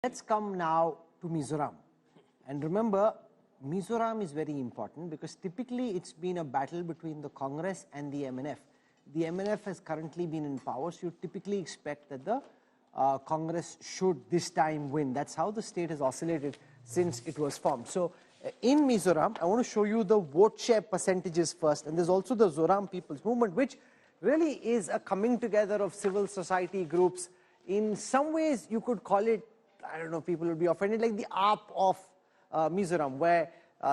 Let's come now to Mizoram. And remember, Mizoram is very important because typically it's been a battle between the Congress and the MNF. The MNF has currently been in power, so you typically expect that the Congress should this time win. That's how the state has oscillated since it was formed. So in Mizoram, I want to show you the vote share percentages first. And there's also the Zoram People's Movement, which really is a coming together of civil society groups. In some ways, you could call it, I don't know, people would be offended, like the AAP of Mizoram, where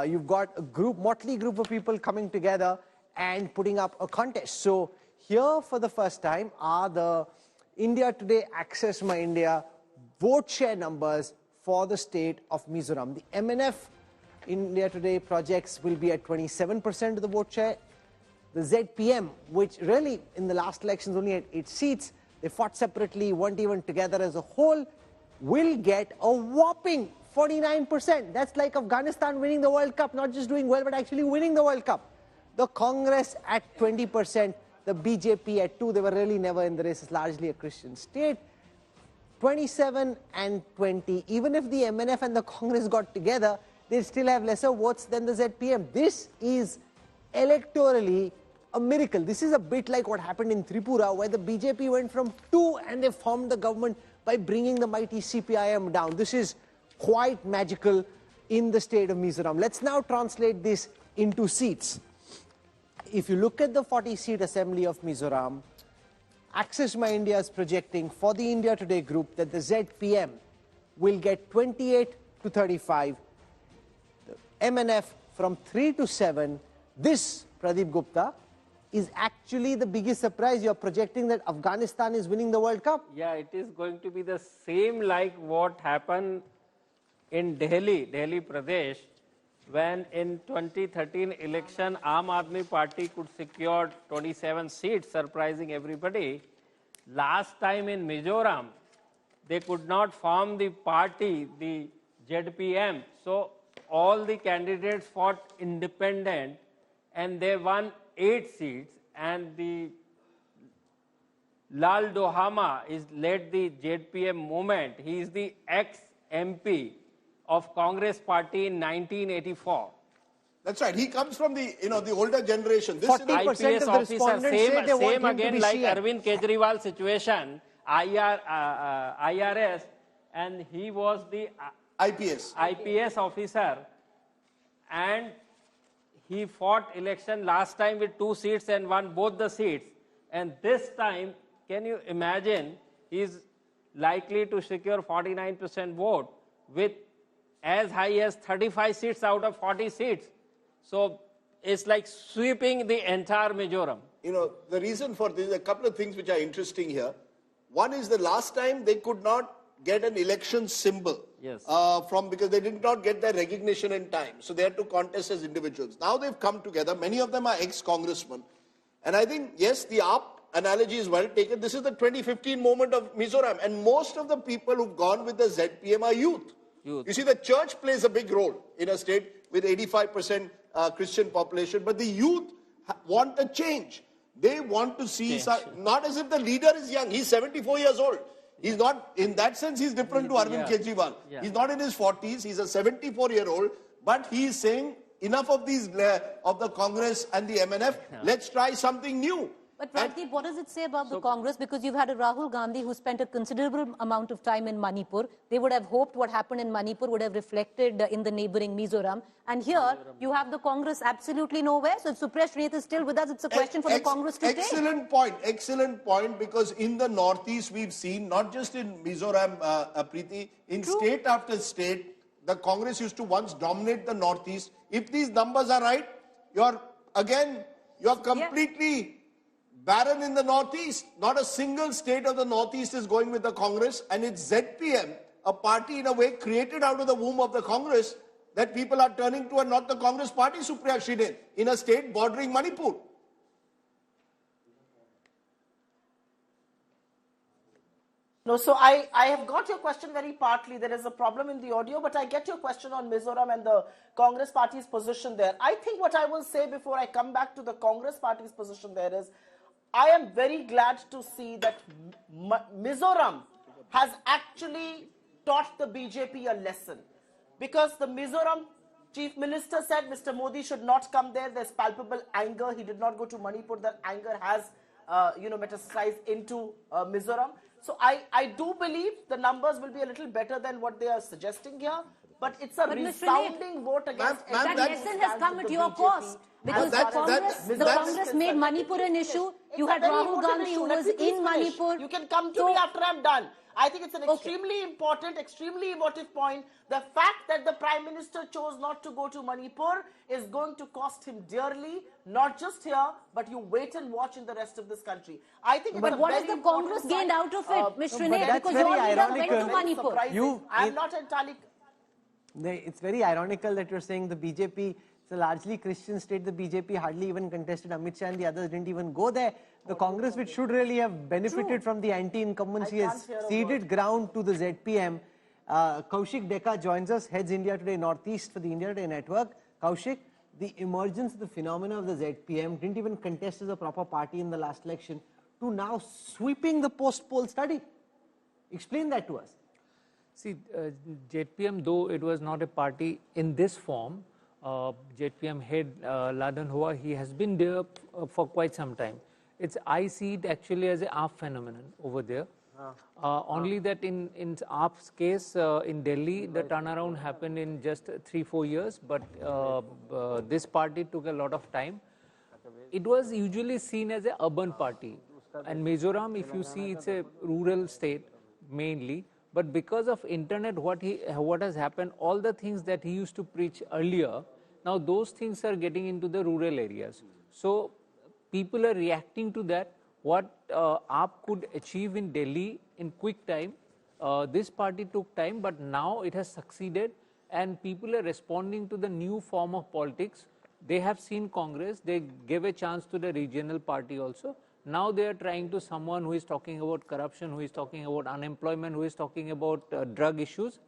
you've got a motley group of people coming together and putting up a contest. So here for the first time are the India Today Access My India vote share numbers for the state of Mizoram. The MNF India Today projects will be at 27% of the vote share. The ZPM, which really in the last elections only had 8 seats, they fought separately, weren't even together as a whole, will get a whopping 49%. That's like Afghanistan winning the World Cup, not just doing well, but actually winning the World Cup. The Congress at 20%, the BJP at 2%. They were really never in the race. It's largely a Christian state. 27 and 20. Even if the MNF and the Congress got together, they still have lesser votes than the ZPM. This is electorally a miracle. This is a bit like what happened in Tripura, where the BJP went from 2 and they formed the government by bringing the mighty CPIM down. This is quite magical in the state of Mizoram. Let's now translate this into seats. If you look at the 40-seat assembly of Mizoram, Access My India is projecting for the India Today group that the ZPM will get 28 to 35, the MNF from 3 to 7. This, Pradeep Gupta, is actually the biggest surprise. You're projecting that Afghanistan is winning the World Cup. Yeah, it is going to be the same like what happened in Delhi, Pradesh, when in 2013 election, Aam Aadmi Party could secure 27 seats, surprising everybody. Last time in Mizoram, they could not form the party, the ZPM. So all the candidates fought independent and they won 8 seats, and the Lal Dohama is led the ZPM movement. He is the ex-MP of Congress party in 1984. That's right. He comes from the the older generation. This 40% of the respondents say they want him again to be like CM. Arvind Kejriwal situation, IRS, and he was the IPS officer, and he fought election last time with 2 seats and won both the seats. And this time, can you imagine, he's likely to secure 49% vote with as high as 35 seats out of 40 seats. So it's like sweeping the entire Mizoram. The reason for this, a couple of things which are interesting here. One is the last time they could not get an election symbol. Yes. Because they did not get their recognition in time. So they had to contest as individuals. Now they've come together. Many of them are ex-congressmen. And I think, yes, the AAP analogy is well taken. This is the 2015 moment of Mizoram. And most of the people who've gone with the ZPM are youth. You see, the church plays a big role in a state with 85% Christian population. But the youth want a change. They want to see, not as if the leader is young. He's 74 years old. He's not, in that sense, he's different to Arvind Kejriwal. Yeah. He's not in his 40s. He's a 74-year-old. But he's saying, enough of these, of the Congress and the MNF. Yeah. Let's try something new. But Pradeep, what does it say about the Congress? Because you've had a Rahul Gandhi who spent a considerable amount of time in Manipur. They would have hoped what happened in Manipur would have reflected in the neighboring Mizoram. And here, you have the Congress absolutely nowhere. So if Supresh Srinath is still with us, it's a question for the Congress to take. Excellent point, because in the Northeast, we've seen, not just in Mizoram, Preeti, in state after state, the Congress used to once dominate the Northeast. If these numbers are right, you're completely barren in the Northeast. Not a single state of the Northeast is going with the Congress, and it's ZPM, a party in a way created out of the womb of the Congress, that people are turning to, and not the Congress party, Supriya Srinath, in a state bordering Manipur. No, so I have got your question very partly. There is a problem in the audio, but I get your question on Mizoram and the Congress party's position there. I think what I will say before I come back to the Congress party's position there is, I am very glad to see that Mizoram has actually taught the BJP a lesson. Because the Mizoram Chief Minister said Mr. Modi should not come there. There's palpable anger. He did not go to Manipur. That anger has, metastasized into Mizoram. So I do believe the numbers will be a little better than what they are suggesting here. But it's a resounding vote against... That lesson has come at your cost. Because the Congress made Manipur an issue. You had Rahul Gandhi who was in Manipur. You can come to me after I'm done. I think it's an extremely important, extremely emotive point. The fact that the Prime Minister chose not to go to Manipur is going to cost him dearly, not just here, but you wait and watch in the rest of this country. I think. But what has the Congress gained out of it, Ms. Srinath? Because your leader went to Manipur. I'm not entirely... It's very ironical that you're saying the BJP, it's a largely Christian state, the BJP hardly even contested. Amit Shah and the others didn't even go there. The Congress, which should really have benefited from the anti-incumbency, has ceded ground to the ZPM. Kaushik Deka joins us, heads India Today Northeast for the India Today Network. Kaushik, the emergence of the phenomena of the ZPM didn't even contest as a proper party in the last election to now sweeping the post-poll study. Explain that to us. See, ZPM, though it was not a party in this form, ZPM head Ladan Hoa, he has been there for quite some time. I see it actually as an AAP phenomenon over there. Only that in AAP's case, in Delhi, the turnaround happened in just 3-4 years, but this party took a lot of time. It was usually seen as an urban party. And Mizoram, if you see, it's a rural state mainly. But because of internet, what has happened, all the things that he used to preach earlier, now those things are getting into the rural areas. So people are reacting to that. What AAP could achieve in Delhi in quick time, this party took time, but now it has succeeded and people are responding to the new form of politics. They have seen Congress, they gave a chance to the regional party also. Now they are trying to someone who is talking about corruption, who is talking about unemployment, who is talking about drug issues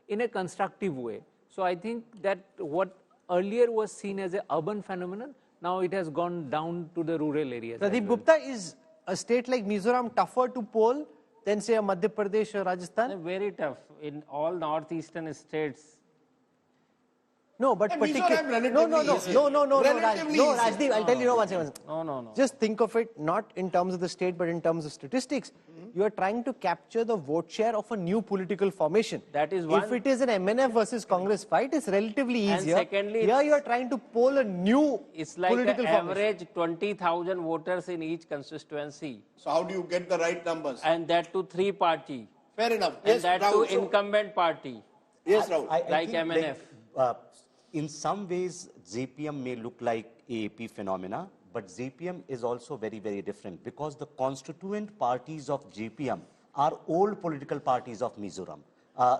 in a constructive way. So I think that what earlier was seen as an urban phenomenon, now it has gone down to the rural areas. Pradeep Gupta, is a state like Mizoram tougher to poll than say a Madhya Pradesh or Rajasthan? Very tough. In all northeastern states, no, but particularly... No, Rajdeep, I'll tell you one second. No. Just think of it not in terms of the state, but in terms of statistics. You are trying to capture the vote share of a new political formation. That is one. If it is an MNF versus Congress fight, it's relatively easier. And secondly, here you are trying to poll a new it's like political an formation. average 20,000 voters in each constituency. So how do you get the right numbers? And that to 3 party. Fair enough. And Yes, that Rahul, to incumbent party. Yes, Rahul. Like think MNF. In some ways, JPM may look like AAP phenomena, but JPM is also very, very different because the constituent parties of JPM are old political parties of Mizoram.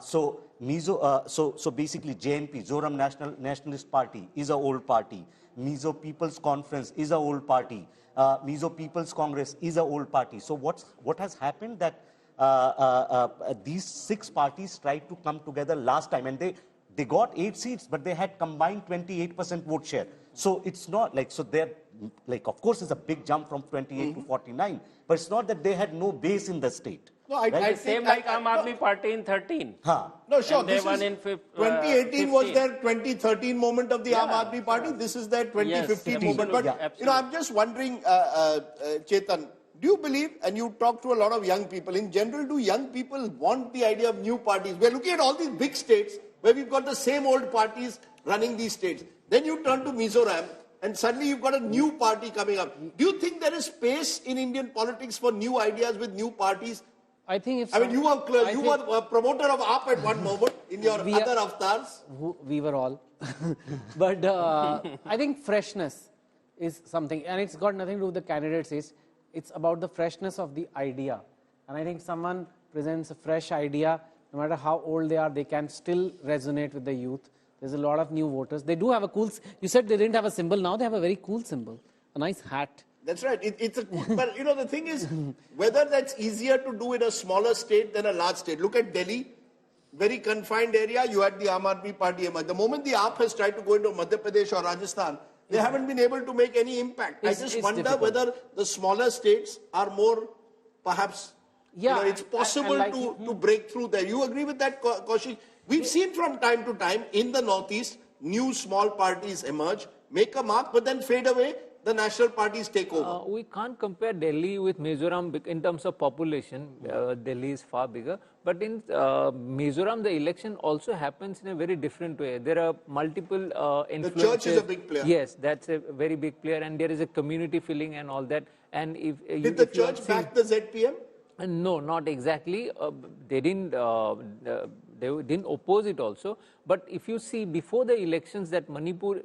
So basically JNP, Zoram Nationalist Party, is an old party. Mizo People's Conference is an old party. Mizo People's Congress is an old party. So what has happened that these 6 parties tried to come together last time, and they got 8 seats, but they had combined 28% vote share. So it's not like, so they're like, of course, it's a big jump from 28 to 49, but it's not that they had no base in the state. No, right? Same like Aam Aadmi Party in 13. No, sure. And they This won is in 2018 was 15. their 2013 moment of the Aam Aadmi Party. This is their 2015 moment. But, absolutely. I'm just wondering, Chetan, do you believe, and you talk to a lot of young people, in general, do young people want the idea of new parties? We're looking at all these big states where we've got the same old parties running these states. Then you turn to Mizoram, and suddenly you've got a new party coming up. Do you think there is space in Indian politics for new ideas with new parties? I think if I mean, you were a promoter of AAP at one moment in your other avatars. we were all, but I think freshness is something, and it's got nothing to do with the candidates. It's about the freshness of the idea, and I think someone presents a fresh idea, no matter how old they are, they can still resonate with the youth. There's a lot of new voters. They do have a cool... You said they didn't have a symbol. Now they have a very cool symbol. A nice hat. That's right. It's a cool... But, the thing is, whether that's easier to do in a smaller state than a large state. Look at Delhi. Very confined area. You had the Aam Aadmi Party. The moment the AAP has tried to go into Madhya Pradesh or Rajasthan, they haven't been able to make any impact. I just wonder whether the smaller states are more, perhaps... Yeah, it's possible like to break through there. You agree with that, Kaushik? We've seen from time to time in the Northeast, new small parties emerge, make a mark, but then fade away. The national parties take over. We can't compare Delhi with Mizoram in terms of population. Delhi is far bigger. But in Mizoram, the election also happens in a very different way. There are multiple influences. The church is a big player. Yes, that's a very big player. And there is a community feeling and all that. And Did the church back the ZPM? No, not exactly. They didn't oppose it also. But if you see before the elections, that Manipur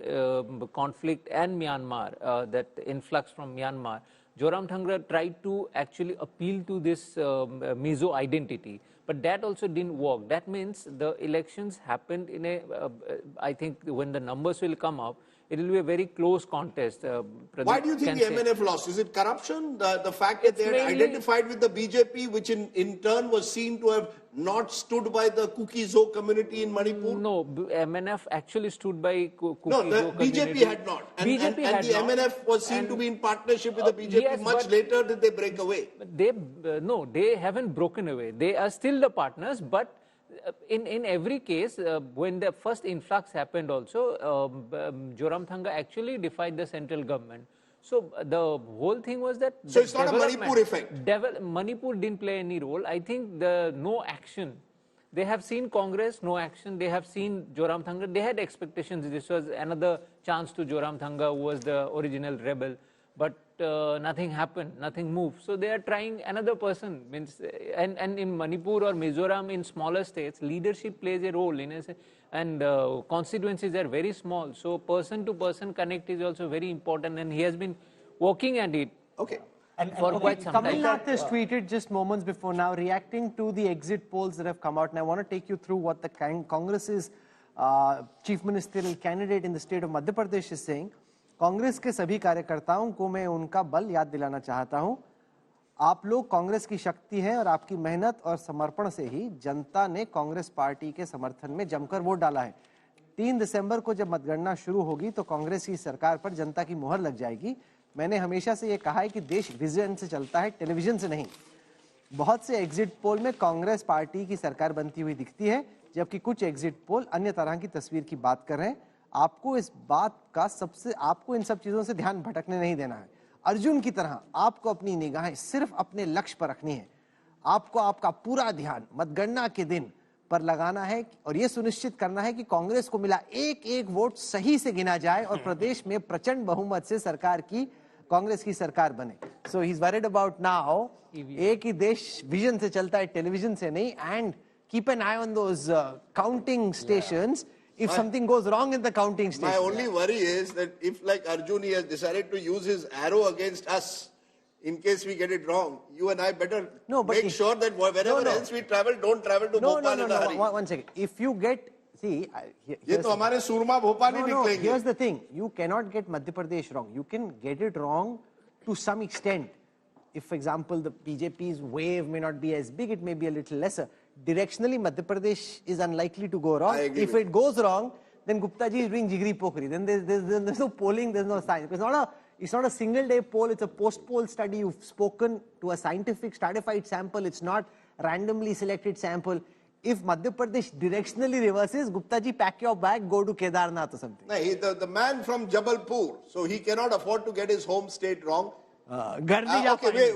conflict and Myanmar, that influx from Myanmar, Zoramthanga tried to actually appeal to this Mizo identity. But that also didn't work. That means the elections happened in a, I think when the numbers will come up, it will be a very close contest. Why do you think the MNF lost? Is it corruption? The fact that they had identified with the BJP, which in turn was seen to have not stood by the Kuki-Zo community in Manipur? No, MNF actually stood by No, the BJP had not. And the MNF was seen to be in partnership with the BJP. Yes, much later did they break away? No, they haven't broken away. They are still the partners, but in every case, when the first influx happened also, Zoramthanga actually defied the central government. So the whole thing was that... So it's not a Manipur effect? Manipur didn't play any role. I think the no action. They have seen Congress, no action. They have seen Zoramthanga. They had expectations. This was another chance to Zoramthanga, who was the original rebel. But nothing happened, nothing moved. So they are trying another person. And in Manipur or Mizoram, in smaller states, leadership plays a role in it, and constituencies are very small. So person to person connect is also very important, and he has been working at it. Okay. For quite some time. Kamal Nath has tweeted just moments before now, reacting to the exit polls that have come out. And I want to take you through what the Congress's chief ministerial candidate in the state of Madhya Pradesh is saying. Congress के सभी कार्यकर्ताओं को मैं उनका बल याद दिलाना चाहता हूं। आप लोग कांग्रेस की शक्ति हैं और आपकी मेहनत और समर्पण से ही जनता ने कांग्रेस पार्टी के समर्थन में जमकर वोट डाला है। 3 दिसंबर को जब मतगणना शुरू होगी तो कांग्रेस की सरकार पर जनता की मुहर लग जाएगी। मैंने हमेशा से ये कहा है कि देश विजन से चलता है, टेलीविजन से नहीं। बहुत से एग्जिट पोल में कांग्रेस पार्टी की सरकार बनती हुई दिखती है, जबकि कुछ एग्जिट पोल अन्य तरह की तस्वीर की बात कर रहे हैं। आपको इस बात का आपको इन सब चीजों से ध्यान भटकने नहीं देना है। अर्जुन की तरह आपको अपनी निगाहें सिर्फ अपने लक्ष्य पर रखनी है। आपको आपका पूरा ध्यान मतगणना के दिन पर लगाना है और यह सुनिश्चित करना है कि कांग्रेस को मिला एक एक वोट सही से गिना जाए और प्रदेश में प्रचंड बहुमत से कांग्रेस की सरकार बने। So he is worried about now एक ही देश विजन से चलता है, टेलीविजन से नहीं। And keep an I on those counting stations. If something goes wrong in the counting station. My only worry is that if, like Arjun, he has decided to use his arrow against us, in case we get it wrong, you and I better make sure that wherever else we travel, don't travel to Bhopal in a hurry. One second. If you get, see, here's the thing. You cannot get Madhya Pradesh wrong. You can get it wrong to some extent. If, for example, the BJP's wave may not be as big, it may be a little lesser. Directionally, Madhya Pradesh is unlikely to go wrong. If it goes wrong, then Gupta ji is doing jigri pokri. Then there's no polling, there's no science. It's not a single day poll, it's a post-poll study. You've spoken to a scientific stratified sample. It's not randomly selected sample. If Madhya Pradesh directionally reverses, Gupta ji, pack your bag, go to Kedarnath or something. No, the man from Jabalpur, so he cannot afford to get his home state wrong. Okay,